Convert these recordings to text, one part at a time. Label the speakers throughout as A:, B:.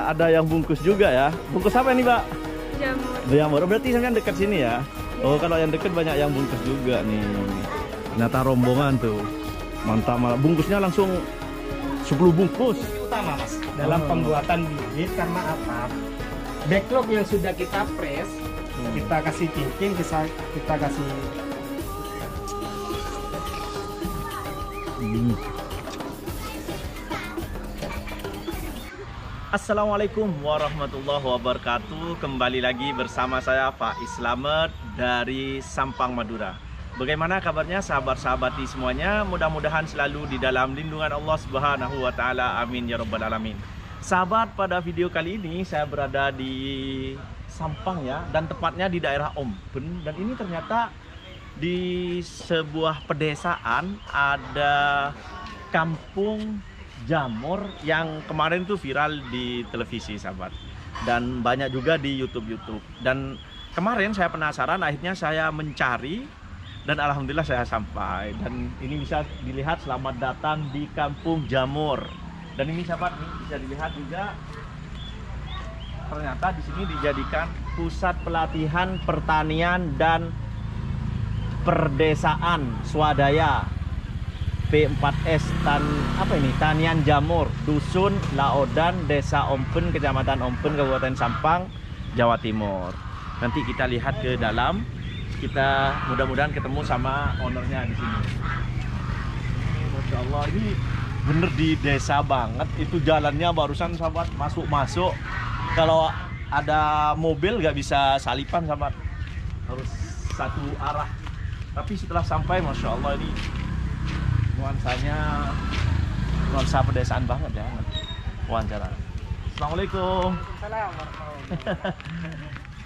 A: ada yang bungkus juga ya. Bungkus apa ini, Mbak?
B: Jamur.
A: Jamur. Berarti sampean dekat sini ya? Oh, kalau yang dekat banyak yang bungkus juga nih. Ternyata rombongan tuh. Mantap malah. Bungkusnya langsung 10 bungkus.
C: Utama Mas dalam pembuatan bibit karena apa? Backlog yang sudah kita press, kita kasih thinking, kita kasih
A: Assalamualaikum warahmatullahi wabarakatuh. Kembali lagi bersama saya Faiz Slamet dari Sampang, Madura. Bagaimana kabarnya sahabat-sahabat semuanya? Mudah-mudahan selalu di dalam lindungan Allah Subhanahu wa taala. Amin ya rabbal alamin. Sahabat, pada video kali ini saya berada di Sampang ya, dan tepatnya di daerah Ompen. Dan ini ternyata di sebuah pedesaan ada kampung jamur yang kemarin tuh viral di televisi, sahabat, dan banyak juga di YouTube. Dan kemarin saya penasaran, akhirnya saya mencari dan alhamdulillah saya sampai. Dan ini bisa dilihat, selamat datang di Kampung Jamur. Dan ini sahabat, ini bisa dilihat juga ternyata di sini dijadikan pusat pelatihan pertanian dan perdesaan swadaya P4S Tanian Jamur, Dusun Laodan, Desa Ompen, Kecamatan Ompen, Kabupaten Sampang, Jawa Timur. Nanti kita lihat ke dalam. Kita mudah-mudahan ketemu sama ownernya di sini. Masya Allah, ini bener di desa banget. Itu jalannya barusan sahabat, masuk. Kalau ada mobil nggak bisa salipan sahabat, harus satu arah. Tapi setelah sampai, Masya Allah, ini nuansanya nuansa pedesaan banget ya. Wawancara. Assalamualaikum.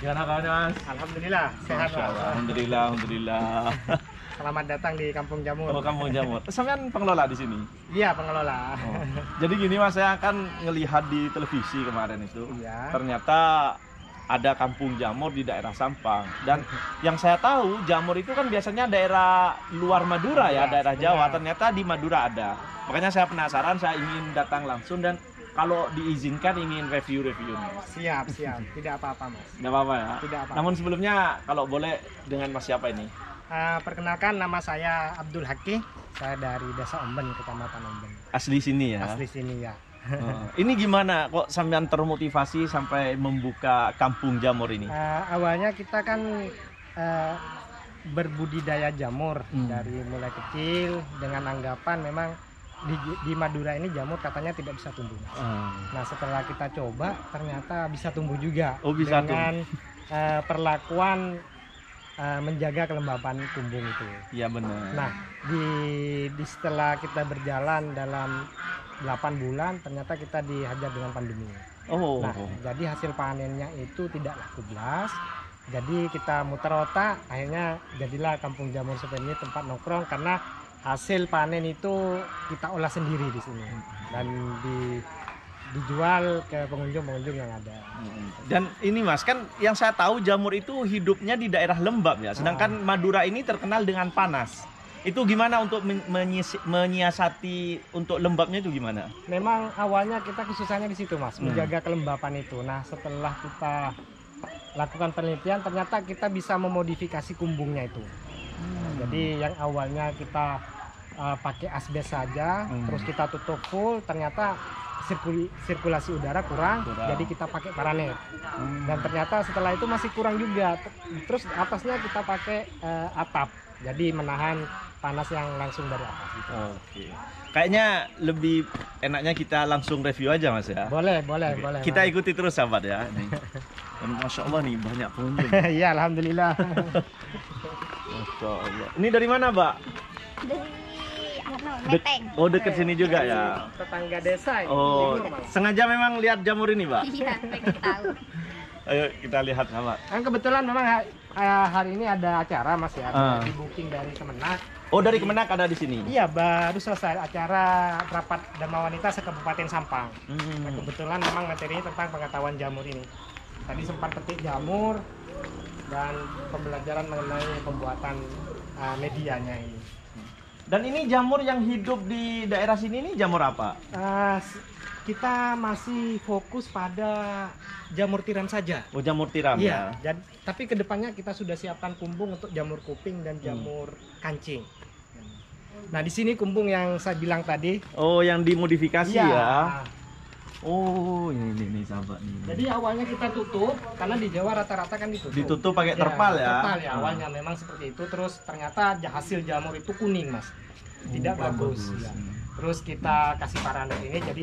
A: Gimana kabarnya, Mas?
C: Alhamdulillah sehat.
A: Alhamdulillah.
C: Selamat datang di Kampung Jamur.
A: Oh, Kampung Jamur. Sampean pengelola di sini?
C: Iya, pengelola.
A: Oh. Jadi gini Mas, saya akan ngelihat di televisi kemarin itu.
C: Iya.
A: Ternyata ada kampung jamur di daerah Sampang. Dan yang saya tahu, jamur itu kan biasanya daerah luar Madura ya, daerah Jawa. Ternyata di Madura ada. Makanya saya penasaran, saya ingin datang langsung dan kalau diizinkan ingin review-reviewnya.
C: Siap. Tidak apa-apa, Mas.
A: Nggak apa-apa ya?
C: Tidak apa-apa.
A: Namun sebelumnya, kalau boleh dengan Mas siapa ini?
C: Perkenalkan, nama saya Abdul Haki. Saya dari Desa Omben, Kecamatan Omben.
A: Asli sini ya?
C: Asli sini ya.
A: Ini gimana kok sampean termotivasi sampai membuka kampung jamur ini?
C: Awalnya kita kan berbudidaya jamur dari mulai kecil dengan anggapan memang di Madura ini jamur katanya tidak bisa tumbuh. Nah, setelah kita coba ternyata bisa tumbuh juga.
A: Oh, bisa
C: dengan perlakuan menjaga kelembapan kumbung itu.
A: Iya benar.
C: Nah, di setelah kita berjalan dalam 8 bulan ternyata kita dihajar dengan pandemi. Nah, jadi hasil panennya itu tidak laku belas. Jadi kita muter otak, akhirnya jadilah Kampung Jamur seperti ini, tempat nongkrong, karena hasil panen itu kita olah sendiri di sini dan dijual ke pengunjung yang ada.
A: Dan ini Mas, kan yang saya tahu jamur itu hidupnya di daerah lembab ya, sedangkan Madura ini terkenal dengan panas. Itu gimana untuk menyiasati untuk lembabnya itu gimana?
C: Memang awalnya kita kesusahannya di situ Mas, menjaga kelembapan itu. Nah, setelah kita lakukan penelitian ternyata kita bisa memodifikasi kumbungnya itu. Jadi yang awalnya kita pakai asbes saja, terus kita tutup full, ternyata sirkulasi udara kurang, jadi kita pakai paranet. Dan ternyata setelah itu masih kurang juga. Terus atasnya kita pakai atap, jadi menahan panas yang langsung dari atas gitu.
A: Oke. Kayaknya lebih enaknya kita langsung review aja Mas ya.
C: Boleh.
A: Kita ikuti terus sahabat ya. Dan Masya Allah nih banyak pengunjung.
C: Iya, alhamdulillah.
A: Masya Allah. Ini dari mana, Mbak?
B: Beteng.
A: Oh, dekat sini juga ya.
C: Tetangga desa ini.
A: Oh, sengaja memang lihat jamur ini, Mbak?
B: Iya, pengen tahu.
A: Ayo kita lihat, Mbak.
C: Kan kebetulan memang hari ini ada acara Mas ya, di booking dari Kemenak.
A: Oh, dari Kemenak ada di sini?
C: Iya, baru selesai acara rapat Dharma Wanita se-Kabupaten Sampang. Nah, kebetulan memang materinya tentang pengetahuan jamur ini. Tadi sempat petik jamur dan pembelajaran mengenai pembuatan medianya ini.
A: Dan ini jamur yang hidup di daerah sini ini jamur apa?
C: Kita masih fokus pada jamur tiram saja.
A: Oh, jamur tiram
C: Iya,
A: ya.
C: tapi kedepannya kita sudah siapkan kumbung untuk jamur kuping dan jamur kancing. Nah, di sini kumbung yang saya bilang tadi.
A: Oh, yang dimodifikasi
C: Iya.
A: ya. Oh, ini sahabat nih.
C: Jadi awalnya kita tutup karena di Jawa rata-rata kan ditutup.
A: Ditutup pakai terpal ya.
C: Terpal ya, awalnya memang seperti itu. Terus ternyata hasil jamur itu kuning, Mas. Tidak bagus. Ya. Terus kita kasih paranet ini, jadi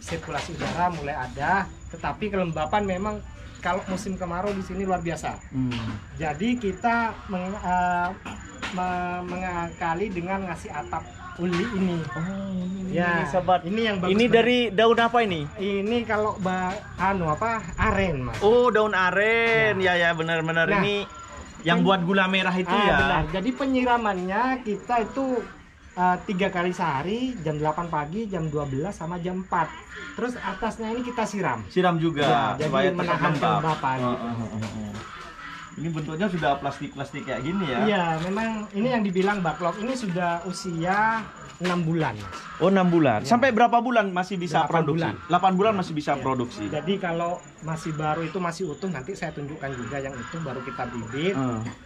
C: sirkulasi udara mulai ada, tetapi kelembapan memang kalau musim kemarau di sini luar biasa. Jadi kita mengakali dengan ngasih atap uli ini.
A: Oh, ini
C: Ya,
A: sahabat.
C: ini yang bagus.
A: Ini
C: banget.
A: dari daun apa ini?
C: Ini kalau aren, Mas.
A: Oh, daun aren. Ya benar-benar
C: Nah,
A: ini yang buat gula merah itu ya.
C: Benar. Jadi penyiramannya kita itu 3 kali sehari, jam 8 pagi, jam 12 sama jam 4. Terus atasnya ini kita siram.
A: Siram juga
C: Ya, jadi
A: supaya tetap
C: menahan
A: lembab.
C: kelembapan.
A: Ini bentuknya sudah plastik-plastik kayak gini ya.
C: Iya, memang ini yang dibilang backlog ini sudah usia 6 bulan. Mas.
A: Oh, 6 bulan.
C: Ya.
A: Sampai berapa bulan masih bisa
C: 8
A: produksi?
C: bulan.
A: 8 bulan masih bisa
C: Ya.
A: produksi.
C: Jadi kalau masih baru itu masih utuh, nanti saya tunjukkan juga yang itu baru kita bibit.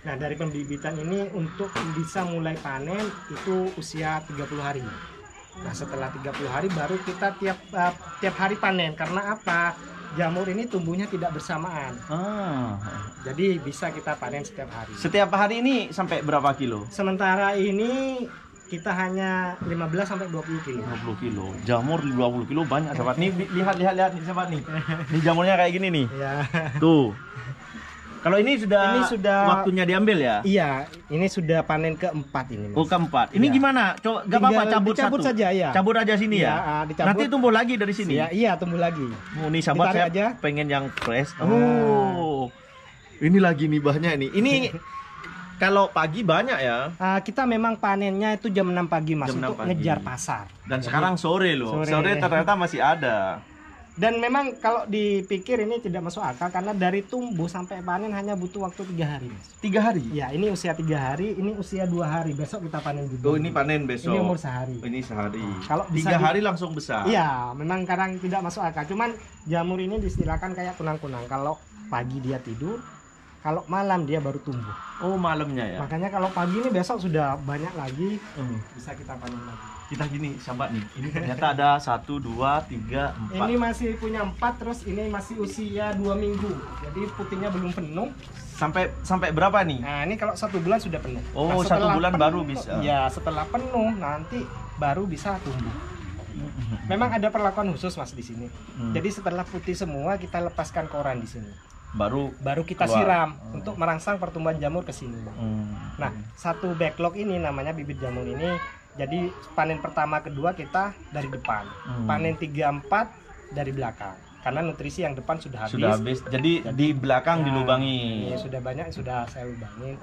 C: Nah, dari pembibitan ini untuk bisa mulai panen itu usia 30 hari. Nah, setelah 30 hari baru kita tiap hari panen. Karena apa? Jamur ini tumbuhnya tidak bersamaan. Jadi bisa kita panen setiap hari.
A: Setiap hari ini sampai berapa kilo?
C: Sementara ini kita hanya 15 sampai 20 kilo.
A: 20 kilo. Jamur 20 kilo banyak sahabat. Nih lihat nih sahabat nih. Ini jamurnya kayak gini nih.
C: Ya.
A: Tuh. Kalau ini sudah waktunya diambil ya?
C: Iya, ini sudah panen keempat ini, Mas.
A: Oh, keempat. Ini
C: Ya.
A: gimana? Coba gak apa-apa cabut
C: dicabut
A: satu.
C: saja ya.
A: Cabut aja sini
C: Iya,
A: ya.
C: dicabut.
A: Nanti tumbuh lagi dari sini.
C: Iya, tumbuh lagi.
A: Oh, nih sahabat
C: Ditarik
A: saya
C: aja.
A: pengen yang fresh. Oh. Ini lagi nih bahnya ini. Ini kalau pagi banyak ya.
C: Kita memang panennya itu jam 6 pagi, Mas,
A: Jam 6
C: untuk
A: pagi.
C: ngejar pasar.
A: Dan sekarang sore loh.
C: Sore.
A: Sore ternyata masih ada.
C: Dan memang kalau dipikir ini tidak masuk akal karena dari tumbuh sampai panen hanya butuh waktu 3 hari, Mas.
A: 3 hari.
C: Ya, ini usia 3 hari, ini usia 2 hari. Besok kita panen juga.
A: Oh, ini panen besok.
C: Ini umur sehari.
A: Ini sehari.
C: Kalau
A: 3
C: bisa
A: hari langsung besar.
C: Iya, memang kadang tidak masuk akal. Cuman jamur ini distilahkan kayak kunang-kunang. Kalau pagi dia tidur, kalau malam dia baru tumbuh.
A: Oh, malamnya ya.
C: Makanya kalau pagi ini besok sudah banyak lagi, bisa kita panen lagi.
A: Kita gini, sahabat nih. Ini ternyata ada 1 2 3 4.
C: Ini masih punya 4, terus ini masih usia 2 minggu. Jadi putihnya belum penuh.
A: Sampai berapa nih?
C: Nah, ini kalau 1 bulan sudah penuh.
A: Oh,
C: Nah,
A: 1
C: setelah
A: bulan
C: penuh,
A: baru bisa.
C: Ya, setelah penuh nanti baru bisa tumbuh. Memang ada perlakuan khusus, Mas, di sini. Jadi setelah putih semua kita lepaskan koran di sini.
A: Baru
C: kita
A: keluar.
C: siram untuk merangsang pertumbuhan jamur ke sini. Nah, satu backlog ini namanya bibit jamur ini. Jadi panen pertama kedua kita dari depan. Panen 3 4 dari belakang. Karena nutrisi yang depan sudah habis.
A: Sudah habis. Jadi di belakang dilubangi.
C: Ini sudah banyak, sudah saya lubangin.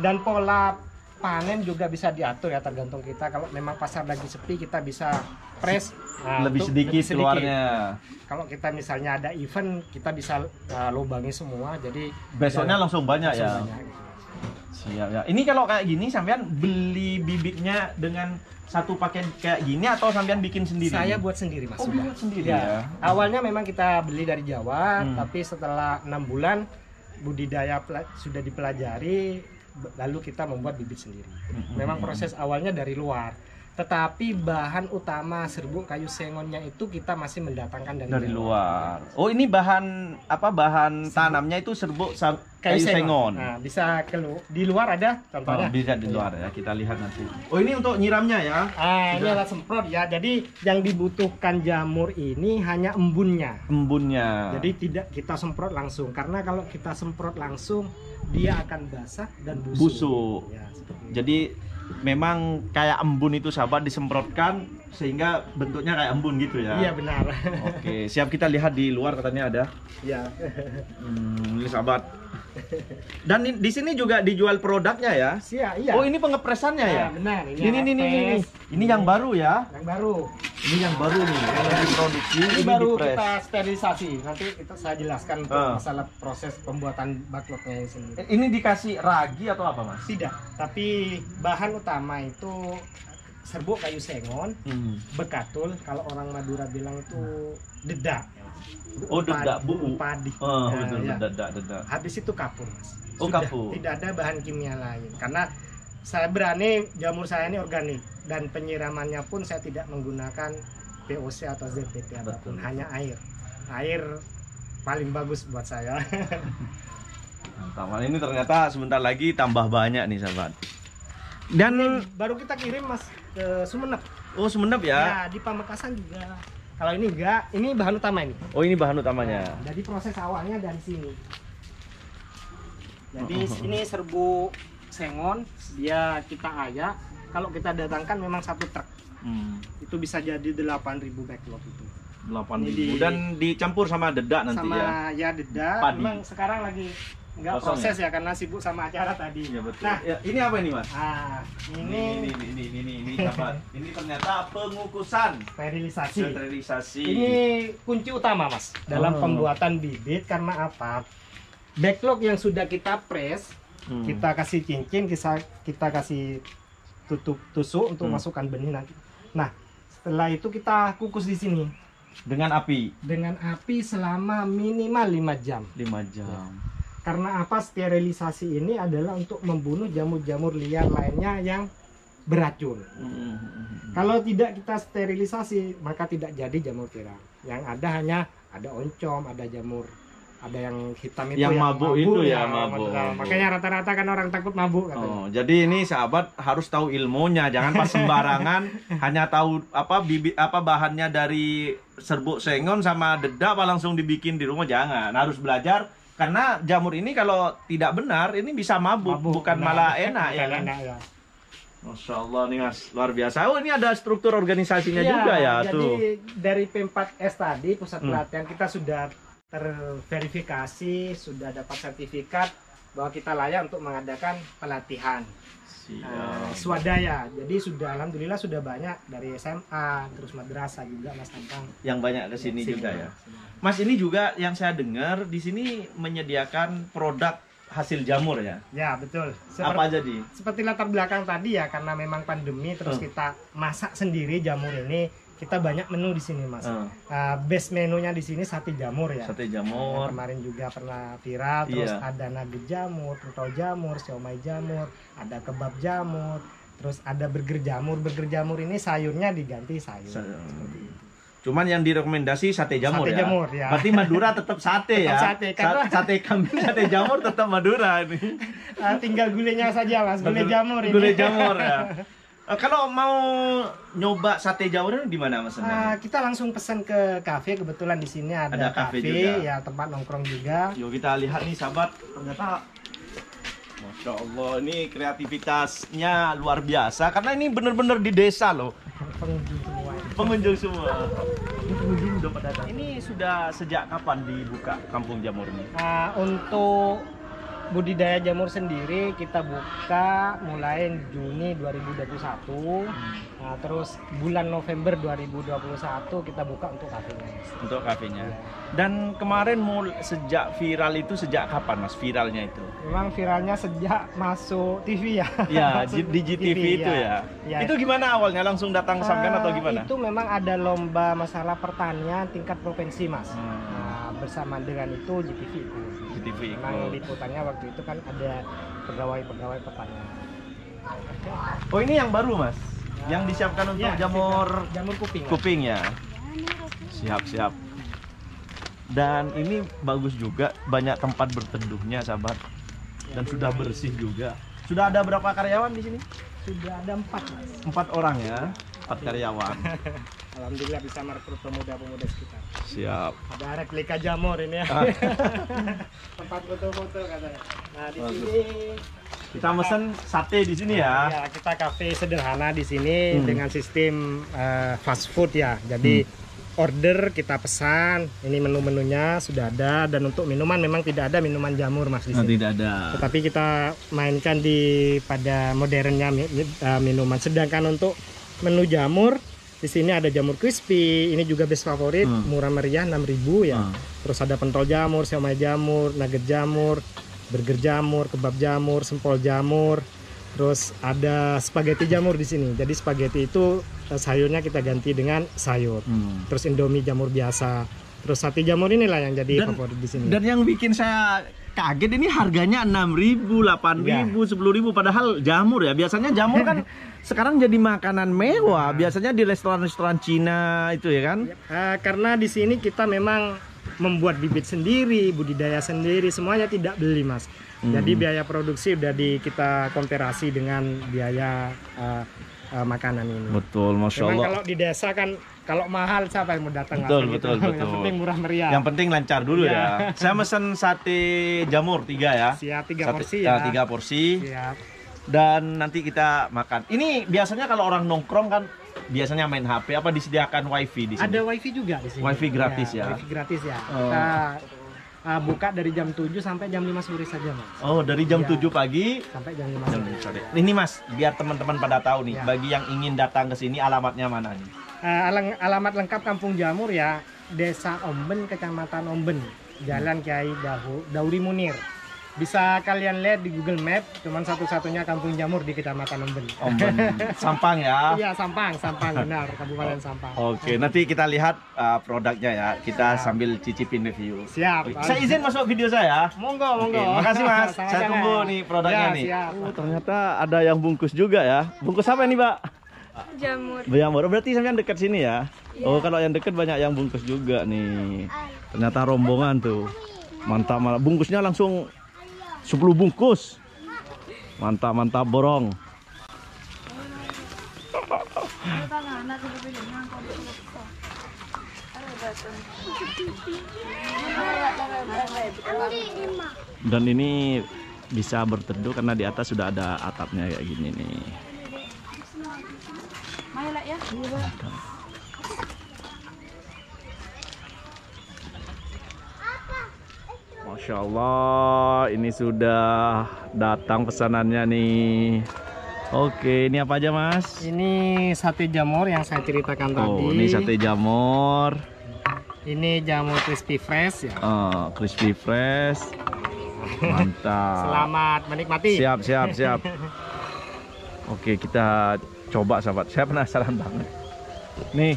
C: Dan pola panen juga bisa diatur ya, tergantung kita. Kalau memang pasar lagi sepi, kita bisa press
A: lebih sedikit keluarnya.
C: Kalau kita misalnya ada event, kita bisa lubangi semua. Jadi
A: besoknya langsung banyak ya.
C: banyak.
A: Siap ya. Ini kalau kayak gini sampean beli bibitnya dengan satu paket kayak gini atau sampean bikin sendiri?
C: Saya buat sendiri, Mas.
A: Oh,
C: sudah.
A: buat sendiri
C: Ya.
A: ya.
C: Awalnya memang kita beli dari Jawa, tapi setelah 6 bulan budidaya sudah dipelajari, lalu kita membuat bibit sendiri. Memang proses awalnya dari luar, tetapi bahan utama serbuk kayu sengonnya itu kita masih mendatangkan dari
A: luar. Oh, ini bahan apa? Bahan tanamnya itu serbuk kayu sengon.
C: Nah, bisa di luar ada contohnya.
A: Bisa di luar ya, kita lihat nanti. Oh, ini untuk nyiramnya ya?
C: Ini adalah semprot ya. Jadi yang dibutuhkan jamur ini hanya embunnya.
A: Embunnya.
C: Jadi tidak kita semprot langsung, karena kalau kita semprot langsung dia akan basah dan busuk.
A: Busuk.
C: Ya, seperti itu.
A: Jadi memang kayak embun itu sahabat disemprotkan sehingga bentuknya kayak embun gitu ya.
C: Iya, benar.
A: Oke, siap, kita lihat di luar katanya ada.
C: Ya.
A: Ini sahabat. Dan di sini juga dijual produknya ya.
C: Iya.
A: Oh, ini pengepresannya ya?
C: Benar.
A: Ini. Ini yang baru ya.
C: Yang baru.
A: Ini yang baru nih, yang diproduksi.
C: Ini baru
A: dipres.
C: kita sterilisasi. Nanti itu saya jelaskan untuk masalah proses pembuatan backlognya ini sendiri.
A: Ini dikasih ragi atau apa, Mas?
C: Tidak, tapi bahan utama itu serbuk kayu sengon, bekatul, kalau orang Madura bilang itu dedak.
A: Oh, dedak, bu.
C: Padi.
A: Oh,
C: Nah,
A: betul,
C: ya.
A: dedak.
C: Habis itu kapur, Mas.
A: Oh, kapur.
C: Tidak ada bahan kimia lain. Karena saya berani jamur saya ini organik dan penyiramannya pun saya tidak menggunakan POC atau ZPT apapun, hanya air. Air paling bagus buat saya.
A: Mantap. Ini ternyata sebentar lagi tambah banyak nih, sahabat. Dan
C: Baru kita kirim, Mas, ke Sumeneb.
A: oh, Sumeneb ya.
C: Ya, di Pamekasan juga. Kalau ini enggak, ini bahan utama ini.
A: Oh, ini bahan utamanya.
C: Jadi proses awalnya dari sini. Jadi ini serbuk sengon, dia kita ayak. Kalau kita datangkan memang satu truk. Itu bisa jadi 8.000 backlog itu.
A: 8.000 dan dicampur sama dedak nanti
C: sama
A: ya.
C: dedak.
A: Padi.
C: Memang sekarang lagi nggak
A: Kosong
C: proses ya karena sibuk sama acara tadi.
A: Iya, betul.
C: Nah,
A: Ya, ini apa ini, Mas?
C: ini
A: sahabat. Ini ternyata pengukusan,
C: sterilisasi.
A: sterilisasi.
C: Ini kunci utama, Mas, dalam pembuatan bibit. Karena apa? Backlog yang sudah kita press, kita kasih cincin, kita kasih tutup tusuk untuk masukkan benih nanti. Nah, setelah itu kita kukus di sini
A: dengan api
C: dengan api selama minimal 5 jam.
A: 5 jam.
C: Karena apa? Sterilisasi ini adalah untuk membunuh jamur-jamur liar lainnya yang beracun. Kalau tidak kita sterilisasi, maka tidak jadi jamur tiram. Yang ada hanya ada oncom, ada jamur, ada yang hitam itu
A: Yang mabuk itu ya, mabuk.
C: Makanya rata-rata kan orang takut mabuk katanya.
A: Oh, jadi ini sahabat harus tahu ilmunya, jangan pas sembarangan hanya tahu apa bibit apa bahannya dari serbuk sengon sama dedak apa langsung dibikin di rumah, jangan. Harus belajar karena jamur ini kalau tidak benar ini bisa mabuk, bukan malah enak ya kan.
C: Enak, ya.
A: Masya Allah nih, Mas, luar biasa. Oh, ini ada struktur organisasinya juga ya
C: jadi
A: tuh.
C: dari P4S tadi pusat pelatihan kita sudah terverifikasi, sudah dapat sertifikat bahwa kita layak untuk mengadakan pelatihan swadaya. Jadi sudah alhamdulillah sudah banyak dari SMA terus madrasah juga, Mas Tampang.
A: Yang banyak ke sini juga ya. Mas, ini juga yang saya dengar di sini menyediakan produk hasil jamur ya.
C: Ya, betul.
A: Apa aja di?
C: Seperti latar belakang tadi ya, karena memang pandemi terus kita masak sendiri jamur ini. Kita banyak menu di sini, Mas. Base menunya di sini sate jamur ya.
A: Sate jamur.
C: Kemarin juga pernah viral. Terus ada nugget jamur, pentol jamur, siomay jamur, ada kebab jamur, terus ada burger jamur. Burger jamur ini sayurnya diganti sayur.
A: Cuman yang direkomendasi sate jamur,
C: sate
A: ya.
C: Jamur, ya.
A: Berarti Madura tetap sate ya.
C: Sate, karena...
A: sate kambing, sate jamur tetap Madura ini.
C: Tinggal gulenya saja, Mas. Gulai jamur ini.
A: Gulai jamur ya. Kalau mau nyoba sate jamur di mana, Mas?
C: Kita langsung pesan ke kafe. Kebetulan di sini ada kafe juga. Ya, tempat nongkrong juga.
A: Yuk kita lihat nih, sahabat. Ternyata Masya Allah, ini kreativitasnya luar biasa. Karena ini benar-benar di desa loh.
C: Pengunjung semua.
A: Pengunjung semua. Pengunjung udah pada datang. Ini sudah sejak kapan dibuka Kampung Jamur ini?
C: Untuk budidaya jamur sendiri kita buka mulai Juni 2021. Nah, terus bulan November 2021 kita buka untuk kafenya.
A: Untuk kafenya. Ya. Dan kemarin sejak viral itu sejak kapan, Mas, viralnya itu?
C: Memang viralnya sejak masuk TV ya.
A: Ya, di GTV itu ya. Itu gimana awalnya, langsung datang sampean atau gimana?
C: Itu memang ada lomba masalah pertanian tingkat provinsi, Mas. Nah, bersama dengan itu GTV itu. Memang liputannya waktu itu kan ada pegawai-pegawai pertanian.
A: Oh, ini yang baru, Mas? Yang disiapkan untuk jamur
C: kuping.
A: Kuping ya. Siap. Dan ini bagus juga, banyak tempat berteduhnya, sahabat. Dan sudah bersih juga. Sudah ada berapa karyawan di sini?
C: Sudah ada 4, Mas.
A: 4 orang ya, 4 karyawan.
C: Alhamdulillah bisa merekrut pemuda-pemuda sekitar.
A: Siap.
C: Ada replika jamur ini ya. Tempat foto-foto katanya. Nah, di sini
A: kita mesen sate di sini ya.
C: Ya, kita kafe sederhana di sini dengan sistem fast food ya. Jadi order kita pesan, ini menu-menunya sudah ada, dan untuk minuman memang tidak ada minuman jamur, Mas, di sini.
A: Tidak ada.
C: Tetapi kita mainkan pada modernnya minuman. Sedangkan untuk menu jamur di sini ada jamur crispy, ini juga best favorit, murah meriah 6.000 ya. Terus ada pentol jamur, siomay jamur, nugget jamur, burger jamur, kebab jamur, sempol jamur. Terus ada spaghetti jamur di sini. Jadi spaghetti itu sayurnya kita ganti dengan sayur. Terus Indomie jamur biasa. Terus sate jamur inilah yang jadi favorit di sini.
A: Dan yang bikin saya kaget ini harganya 6.000, 8.000, 10.000 padahal jamur ya. Biasanya jamur kan sekarang jadi makanan mewah. Biasanya di restoran-restoran Cina itu ya kan?
C: Karena di sini kita memang membuat bibit sendiri, budidaya sendiri, semuanya tidak beli, Mas. Jadi biaya produksi udah kita komparasi dengan biaya makanan ini.
A: Betul, Masya
C: Memang
A: Allah.
C: kalau di desa kan kalau mahal siapa yang mau datang?
A: Betul,
C: Mas?
A: betul,
C: Gitu.
A: betul.
C: Yang penting murah meriah.
A: Yang penting lancar dulu ya. Saya mesen sate jamur 3 ya.
C: Siap 3
A: Sate-
C: porsi ya.
A: 3 porsi.
C: Siap.
A: Dan nanti kita makan. Ini biasanya kalau orang nongkrong kan biasanya main HP, apa disediakan wifi di sini?
C: Ada wifi juga di sini.
A: Wifi gratis ya?
C: Wifi gratis ya.
A: Oh.
C: Kita buka dari jam 7 sampai jam 5 sore saja, Mas.
A: Oh, dari jam
C: Ya.
A: 7 pagi
C: Sampai jam 5
A: jam
C: sore.
A: 5 sore. Ini Mas, biar teman-teman pada tahu nih,
C: Ya.
A: bagi yang ingin datang ke sini alamatnya mana nih?
C: Alamat lengkap Kampung Jamur ya, Desa Omben, Kecamatan Omben, Jalan Kiai Dauri Munir. Bisa kalian lihat di Google Map, cuman satu-satunya Kampung Jamur di Kecamatan Omben.
A: Omben Sampang ya.
C: Iya, Sampang benar, Kabupaten Sampang.
A: Oke, nanti kita lihat produknya ya. Kita
C: Siap.
A: sambil cicipin review.
C: Siap.
A: Saya izin masuk video saya.
C: Monggo.
A: Oke, makasih Mas.
C: Sama-sama.
A: Saya tunggu nih produknya
C: Ya,
A: nih.
C: siap.
A: Ternyata ada yang bungkus juga ya. Bungkus apa nih, Pak?
B: Jamur.
A: Jamur. Berarti sampean dekat sini ya? Oh, kalau yang dekat banyak yang bungkus juga nih. Ternyata rombongan tuh. Mantap, malah bungkusnya langsung 10 bungkus. Mantap borong. Dan ini bisa berteduh karena di atas sudah ada atapnya kayak gini nih. Masya Allah, ini sudah datang pesanannya nih. Oke, ini apa aja Mas?
C: Ini sate jamur yang saya ceritakan tadi.
A: Oh, ini sate jamur.
C: Ini jamur crispy fresh ya.
A: Oh, crispy fresh. Mantap.
C: Selamat menikmati.
A: Siap. Oke, kita coba sahabat. Saya penasaran banget. Nih.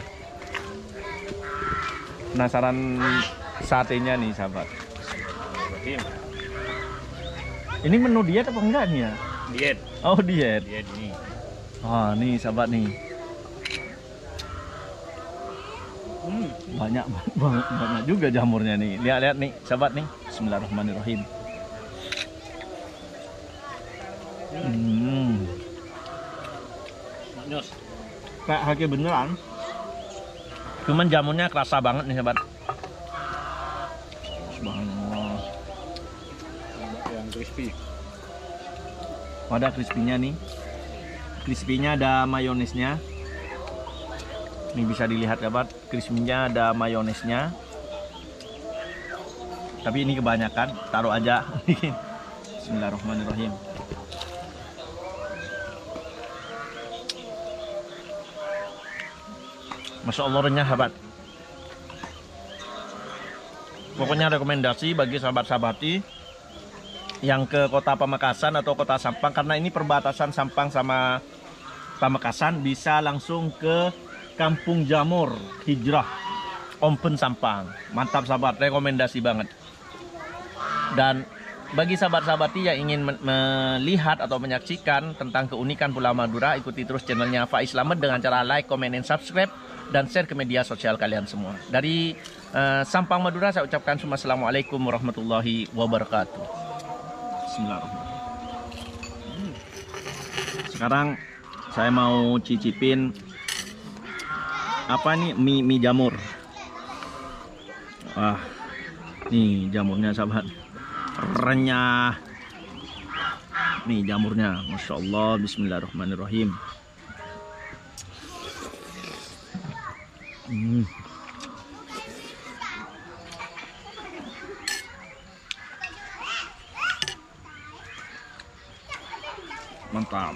A: Penasaran satenya nih sahabat. Ini menu diet apa enggak nih ya?
D: Diet.
A: Oh, diet.
D: Diet ini.
A: Ah, nih sahabat nih. Banyak juga jamurnya nih. Lihat nih, sahabat nih. Bismillahirrahmanirrahim.
D: Maknyos.
A: Kayak kaki beneran. Cuman jamunya kerasa banget nih sahabat. Subhanallah.
D: Yang crispy.
A: Ada crispy-nya nih. Crispy-nya ada mayonesnya. Ini bisa dilihat sahabat, crispy-nya ada mayonesnya. Tapi ini kebanyakan, taruh aja. Bismillahirrahmanirrahim. Masya Allah renyah sahabat. Pokoknya rekomendasi bagi sahabat-sahabati yang ke kota Pamekasan atau kota Sampang, karena ini perbatasan Sampang sama Pamekasan, bisa langsung ke Kampung Jamur Hijrah Omben Sampang. Mantap sahabat, rekomendasi banget. Dan bagi sahabat-sahabati yang ingin melihat atau menyaksikan tentang keunikan Pulau Madura, ikuti terus channelnya Faiz Slamet dengan cara like, comment, dan subscribe, dan share ke media sosial kalian semua. Dari Sampang Madura saya ucapkan semua assalamualaikum warahmatullahi wabarakatuh. Bismillahirrahmanirrahim. Sekarang saya mau cicipin apa nih, mie jamur. Wah, nih jamurnya sahabat, renyah. Nih jamurnya, masya Allah. Bismillahirrahmanirrahim. Mantap.